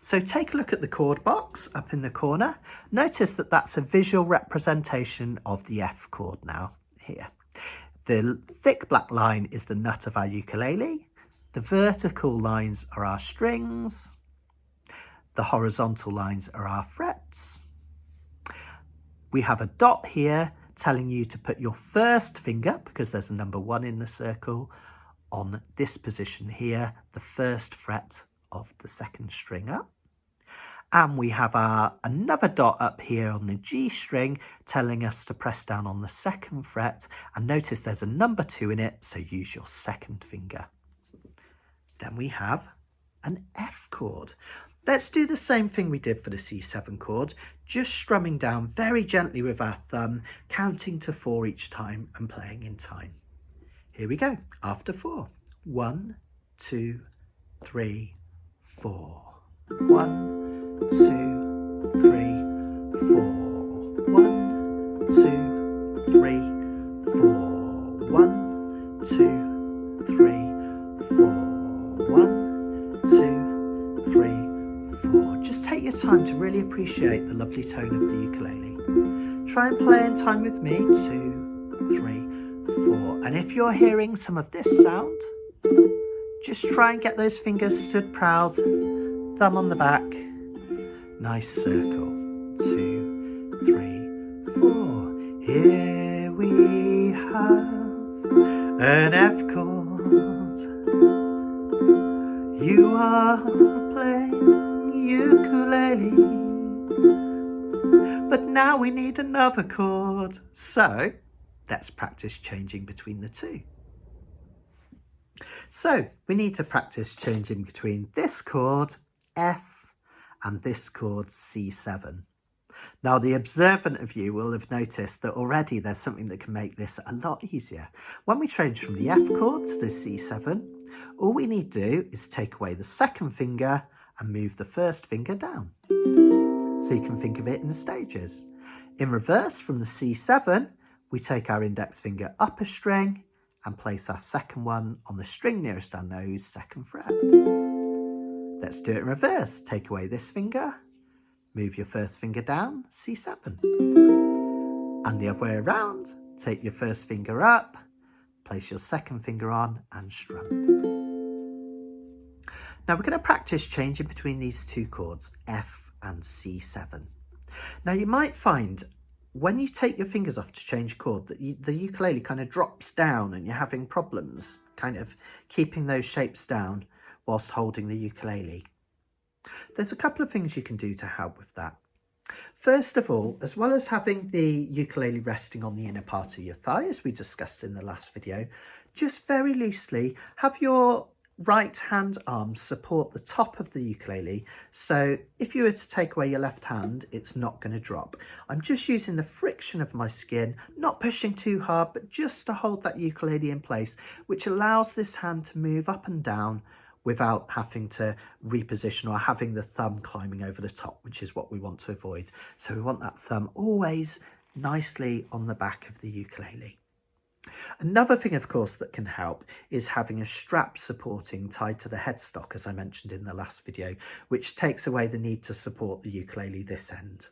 So take a look at the chord box up in the corner. Notice that that's a visual representation of the F chord now here. The thick black line is the nut of our ukulele. The vertical lines are our strings. The horizontal lines are our frets. We have a dot here telling you to put your first finger, because there's a number 1 in the circle, on this position here, the first fret of the second string up. And we have another dot up here on the G string telling us to press down on the second fret, and notice there's a number 2 in it, so use your second finger. Then we have an F chord. Let's do the same thing we did for the C7 chord, just strumming down very gently with our thumb, counting to 4 each time and playing in time. Here we go, after 4. 1, 2, 3, 4. 1, 2, 3, 4. 1, 2, 3, 4. 1, 2, 3, 4. 1, 2, 3, 4. Just take your time to really appreciate the lovely tone of the ukulele. Try and play in time with me. 2, 3, 4. And if you're hearing some of this sound, just try and get those fingers stood proud. Thumb on the back. Nice circle. 2, 3, 4. Here we have an F chord. You are playing ukulele, but now we need another chord. So let's practice changing between the two. So we need to practice changing between this chord, F, and this chord, C7. Now, the observant of you will have noticed that already there's something that can make this a lot easier. When we change from the F chord to the C7, all we need to do is take away the second finger and move the first finger down. So you can think of it in stages. In reverse, from the C7, we take our index finger up a string and place our second one on the string nearest our nose, second fret. Let's do it in reverse. Take away this finger, move your first finger down, C7. And the other way around, take your first finger up, place your second finger on and strum. Now we're going to practice changing between these two chords, F and C7. Now you might find when you take your fingers off to change chord that the ukulele kind of drops down and you're having problems kind of keeping those shapes down whilst holding the ukulele. There's a couple of things you can do to help with that. First of all, as well as having the ukulele resting on the inner part of your thigh, as we discussed in the last video, just very loosely have your right hand arm support the top of the ukulele, so if you were to take away your left hand, it's not going to drop. I'm just using the friction of my skin, not pushing too hard, but just to hold that ukulele in place, which allows this hand to move up and down without having to reposition or having the thumb climbing over the top, which is what we want to avoid. So we want that thumb always nicely on the back of the ukulele. Another thing, of course, that can help is having a strap supporting tied to the headstock, as I mentioned in the last video, which takes away the need to support the ukulele this end.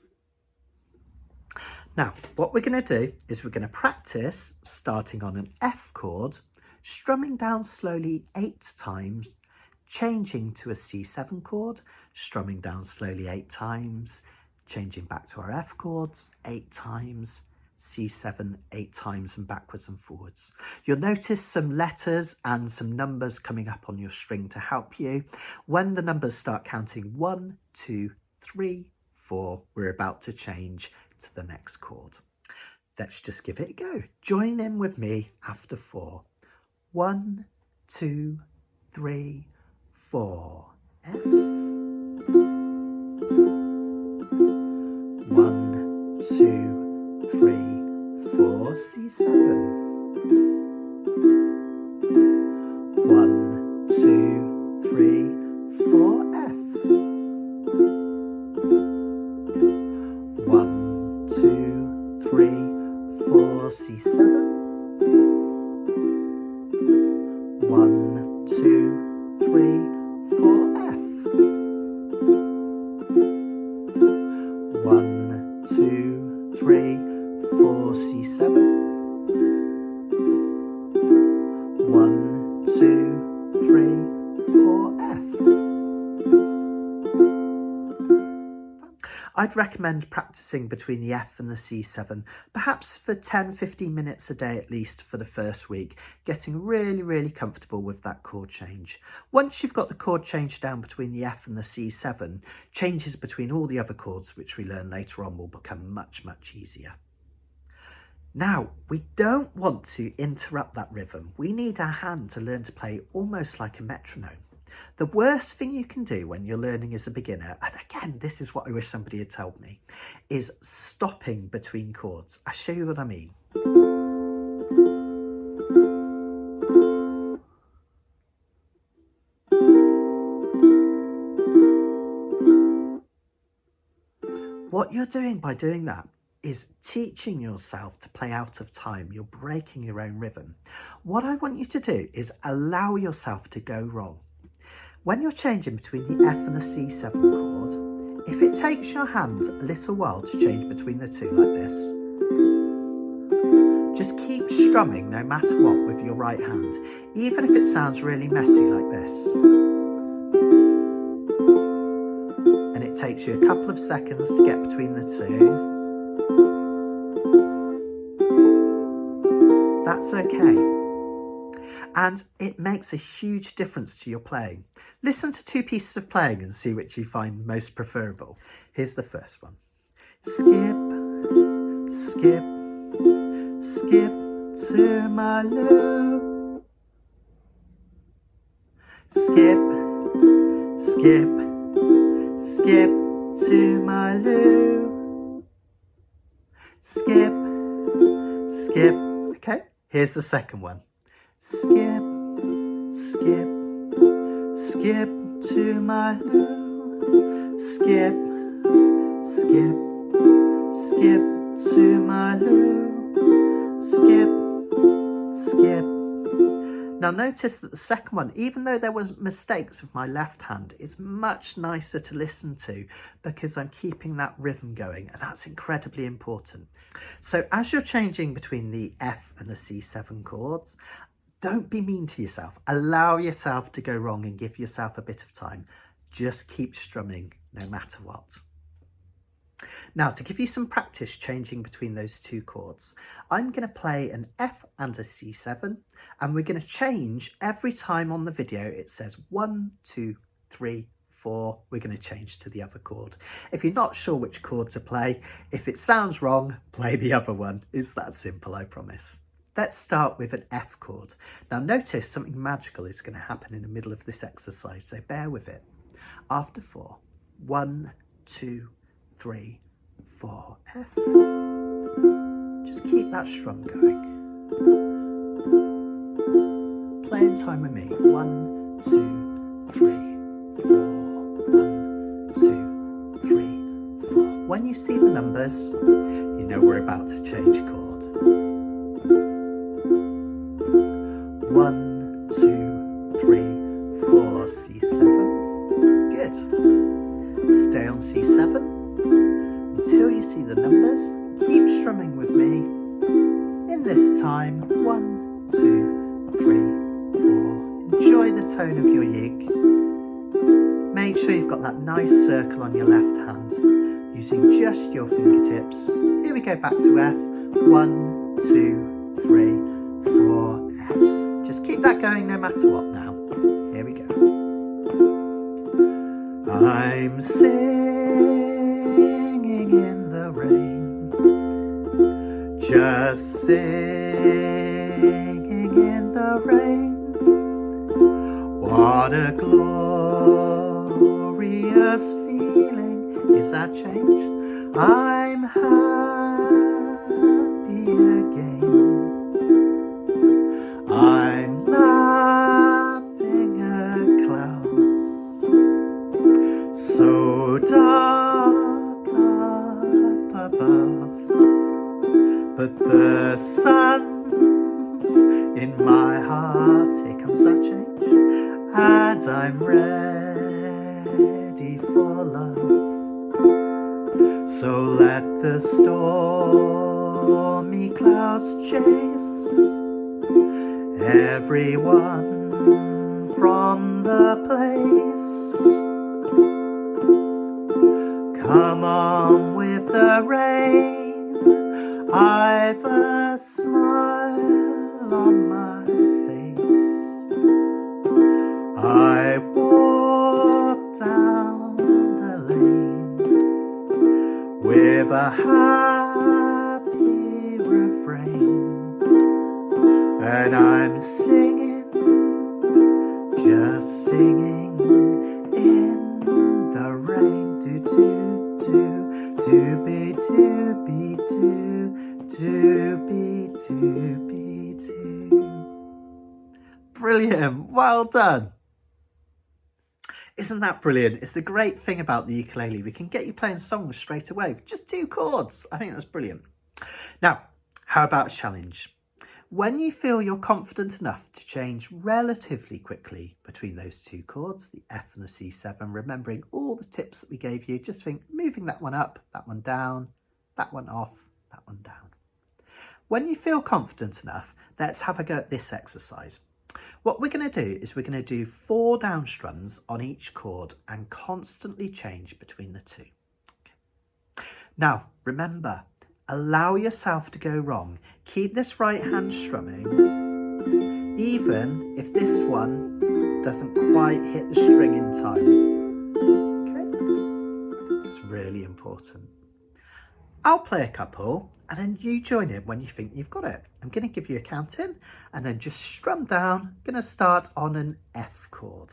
Now, what we're going to do is we're going to practice starting on an F chord, strumming down slowly 8 times, changing to a C7 chord, strumming down slowly 8 times, changing back to our F chords 8 times, C7 8 times and backwards and forwards. You'll notice some letters and some numbers coming up on your string to help you. When the numbers start counting 1, 2, 3, 4, we're about to change to the next chord. Let's just give it a go. Join in with me after 4. 1, 2, 3, 4. F. 1, 2, 3, 4. C7. 1, 2, 3, 4. F. 1, 2, 3, 4. C7. 1, 2, 3, 4. F. 1, 2, 3, 4, F. I'd recommend practicing between the F and the C7, perhaps for 10-15 minutes a day at least for the first week, getting really comfortable with that chord change. Once you've got the chord change down between the F and the C7, changes between all the other chords which we learn later on will become much easier. Now, we don't want to interrupt that rhythm. We need our hand to learn to play almost like a metronome. The worst thing you can do when you're learning as a beginner, and again, this is what I wish somebody had told me, is stopping between chords. I'll show you what I mean. What you're doing by doing that is teaching yourself to play out of time. You're breaking your own rhythm. What I want you to do is allow yourself to go wrong. When you're changing between the F and the C7 chord, if it takes your hand a little while to change between the two like this, just keep strumming no matter what with your right hand, even if it sounds really messy like this. And it takes you a couple of seconds to get between the two. That's okay. And it makes a huge difference to your playing. Listen to 2 pieces of playing and see which you find most preferable. Here's the first one. Skip, skip, skip to my loo. Skip, skip, skip to my loo. Skip, skip. Okay, here's the second one. Skip, skip, skip to my loo. Skip, skip, skip to my loo. Skip, skip. Now notice that the second one, even though there was mistakes with my left hand, it's much nicer to listen to because I'm keeping that rhythm going, and that's incredibly important. So as you're changing between the F and the C7 chords, don't be mean to yourself. Allow yourself to go wrong and give yourself a bit of time. Just keep strumming no matter what. Now, to give you some practice changing between those 2 chords, I'm going to play an F and a C7, and we're going to change every time on the video it says 1, 2, 3, 4. We're going to change to the other chord. If you're not sure which chord to play, if it sounds wrong, play the other one. It's that simple, I promise. Let's start with an F chord. Now notice something magical is going to happen in the middle of this exercise, so bear with it. After 4, 1, 2, 3, 4, F. Just keep that strum going. Play in time with me. 1, 2, 3, 4. 1, 2, 3, 4. When you see the numbers, you know we're about to change chord. 1, 2, 3, 4, C7. Good. Stay on C7 until you see the numbers. Keep strumming with me. In this time, 1, 2, 3, 4. Enjoy the tone of your yig. Make sure you've got that nice circle on your left hand, using just your fingertips. Here we go back to F. 1, 2, 3, 4, F. Just keep that going no matter what now. Here we go. I'm singing in the rain, just singing in the rain. What a glorious feeling is that change. I'm happy again. I'm laughing at clouds so dark up above, but the sun's in my heart. Here comes that change, and I'm ready for love. So let the stormy clouds chase Everyone from the place, come on with the rain. I've a smile on my face. I walk down the lane with a happy refrain, and I'm singing, just singing in the rain. Do do do do be do be do do be do be do. Brilliant, well done. Isn't that brilliant? It's the great thing about the ukulele. We can get you playing songs straight away with just 2 chords. I think that's brilliant. Now, how about a challenge? When you feel you're confident enough to change relatively quickly between those 2 chords, the F and the C7, remembering all the tips that we gave you, just think moving that one up, that one down, that one off, that one down. When you feel confident enough, let's have a go at this exercise. What we're going to do is we're going to do 4 down strums on each chord and constantly change between the 2. Okay. Now, remember, allow yourself to go wrong. Keep this right hand strumming, even if this one doesn't quite hit the string in time. Okay, it's really important. I'll play a couple and then you join in when you think you've got it. I'm going to give you a count in and then just strum down. I'm going to start on an F chord.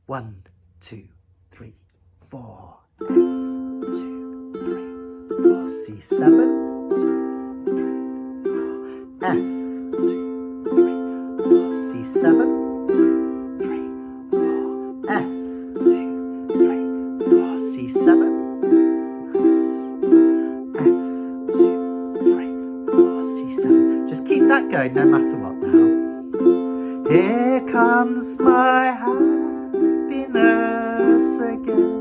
1, 2, 3, 4. F, 2, 3, 4. C7, 2, 3, 4. F, 2, 3, 4. C7, 2, 3, 4. F, 2, 3, 4. C7. Just keep that going no matter what now. Here comes my happiness again.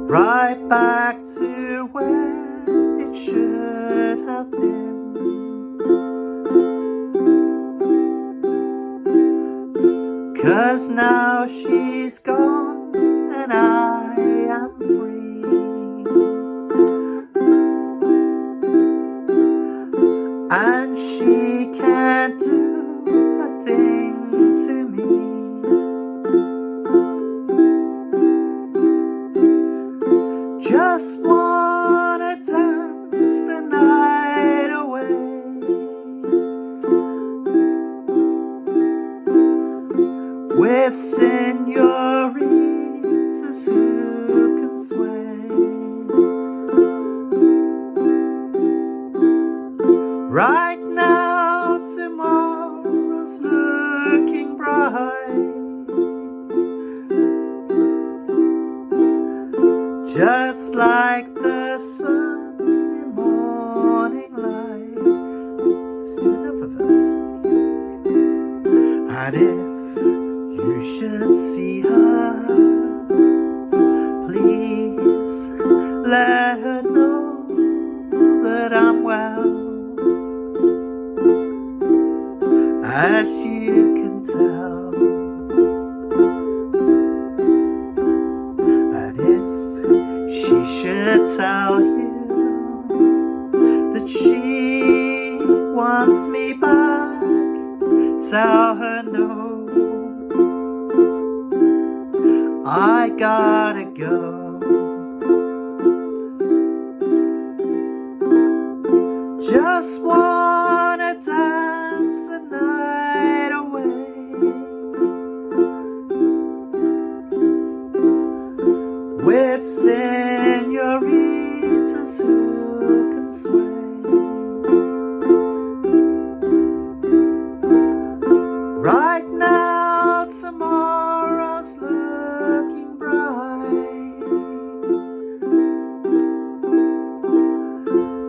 Right back to where it should have been. 'Cause now she's gone and I am free. And she can't do a thing to me. Just wanna dance the night away. With senoritas who can sway. Right now, tomorrow's looking bright. Just like the Sunday morning light. Let's do another verse. And if you should see her, please let her know that I'm well. As you can tell, and if she should tell you that she wants me back, tell her no, I gotta go. Just wanna dance the night away. With senoritas who can sway. Right now, tomorrow's looking bright.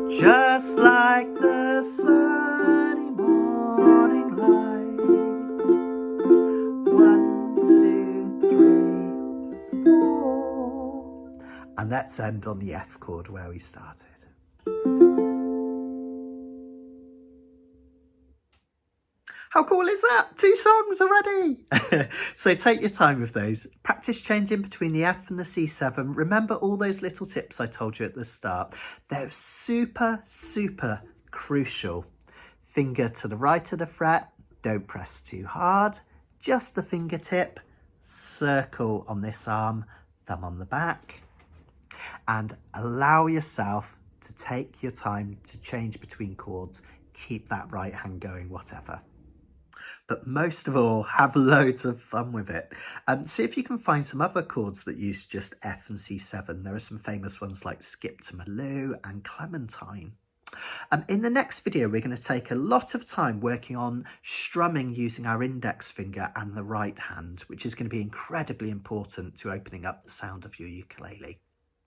Just like the sunny morning light. 1, 2, 3, 4. And let's end on the F chord where we started. How cool is that? 2 songs already. So take your time with those. Practice changing between the F and the C7. Remember all those little tips I told you at the start. They're super, super crucial. Finger to the right of the fret. Don't press too hard. Just the fingertip. Circle on this arm. Thumb on the back. And allow yourself to take your time to change between chords. Keep that right hand going, whatever. But most of all, have loads of fun with it. See if you can find some other chords that use just F and C7. There are some famous ones like Skip to Malou and Clementine. In the next video, we're going to take a lot of time working on strumming using our index finger and the right hand, which is going to be incredibly important to opening up the sound of your ukulele.